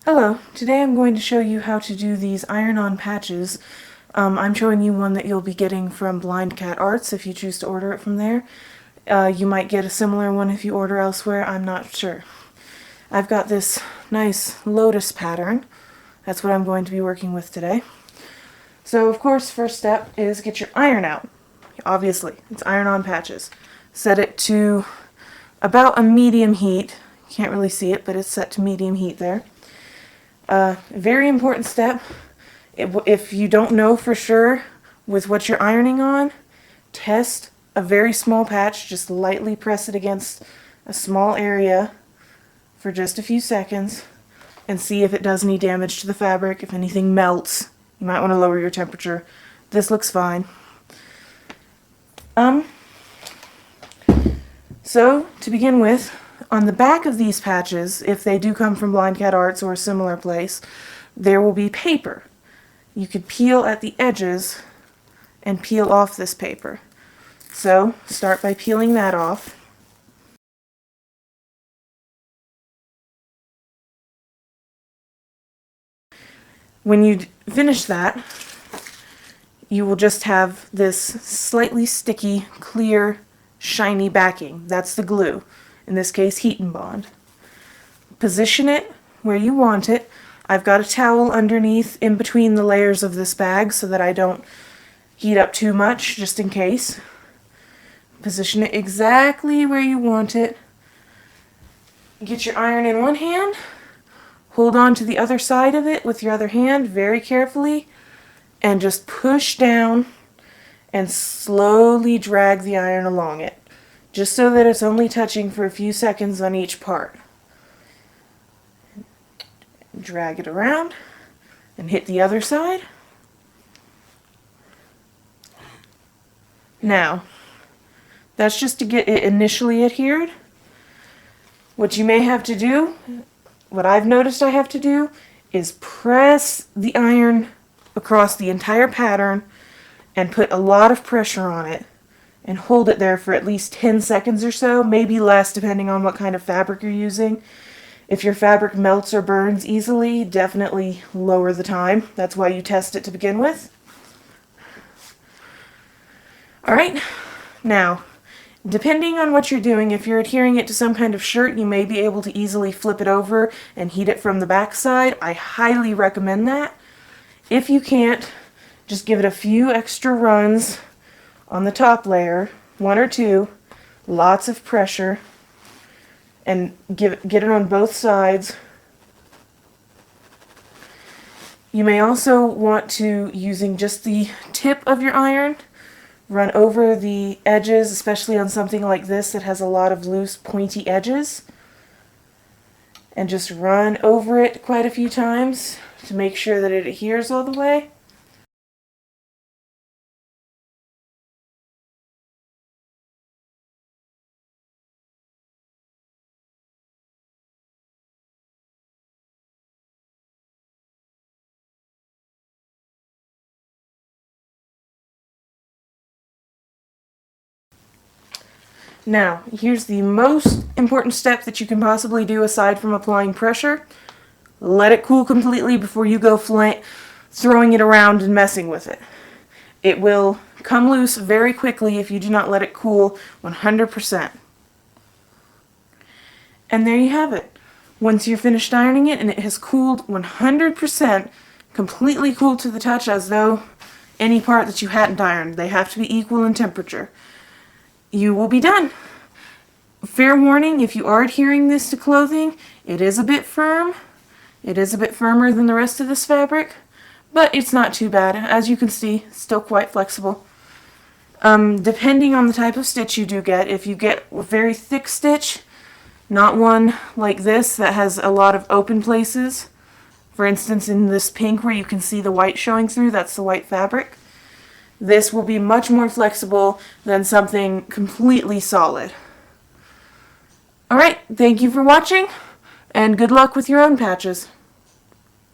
Hello, today I'm going to show you how to do these iron-on patches. I'm showing you one that you'll be getting from BlindCat Arts if you choose to order it from there. You might get a similar one if you order elsewhere, I'm not sure. I've got this nice lotus pattern. That's what I'm going to be working with today. So of course, first step is get your iron out. Obviously, it's iron-on patches. Set it to about a medium heat. You can't really see it, but it's set to medium heat there. Very important step, if you don't know for sure with what you're ironing on, test a very small patch, just lightly press it against a small area for just a few seconds and see if it does any damage to the fabric, if anything melts. You might want to lower your temperature. This looks fine. So, to begin with, on the back of these patches, if they do come from BlindCat Arts or a similar place, there will be paper. You could peel at the edges and peel off this paper. So, start by peeling that off. When you finish that, you will just have this slightly sticky, clear, shiny backing. That's the glue. In this case, heat and bond. Position it where you want it. I've got a towel underneath in between the layers of this bag so that I don't heat up too much, just in case. Position it exactly where you want it. Get your iron in one hand. Hold on to the other side of it with your other hand very carefully and just push down and slowly drag the iron along it, just so that it's only touching for a few seconds on each part. Drag it around and hit the other side. Now, that's just to get it initially adhered. What you may have to do, what I've noticed I have to do, is press the iron across the entire pattern and put a lot of pressure on it and hold it there for at least 10 seconds or so, maybe less depending on what kind of fabric you're using. If your fabric melts or burns easily, definitely lower the time. That's why you test it to begin with. Alright, now, depending on what you're doing, if you're adhering it to some kind of shirt, you may be able to easily flip it over and heat it from the back side. I highly recommend that. If you can't, just give it a few extra runs on the top layer, one or two, lots of pressure, and get it on both sides. You may also want to, using just the tip of your iron, run over the edges, especially on something like this that has a lot of loose, pointy edges, and just run over it quite a few times to make sure that it adheres all the way. Now, here's the most important step that you can possibly do aside from applying pressure. Let it cool completely before you go throwing it around and messing with it. It will come loose very quickly if you do not let it cool 100%. And there you have it. Once you're finished ironing it and it has cooled 100%, completely cooled to the touch as though any part that you hadn't ironed, they have to be equal in temperature, you will be done. Fair warning, if you are adhering this to clothing, it is a bit firm. It is a bit firmer than the rest of this fabric, but it's not too bad. As you can see, still quite flexible. Depending on the type of stitch you do get, if you get a very thick stitch, not one like this that has a lot of open places, for instance in this pink where you can see the white showing through, that's the white fabric, this will be much more flexible than something completely solid. Alright, thank you for watching, and good luck with your own patches.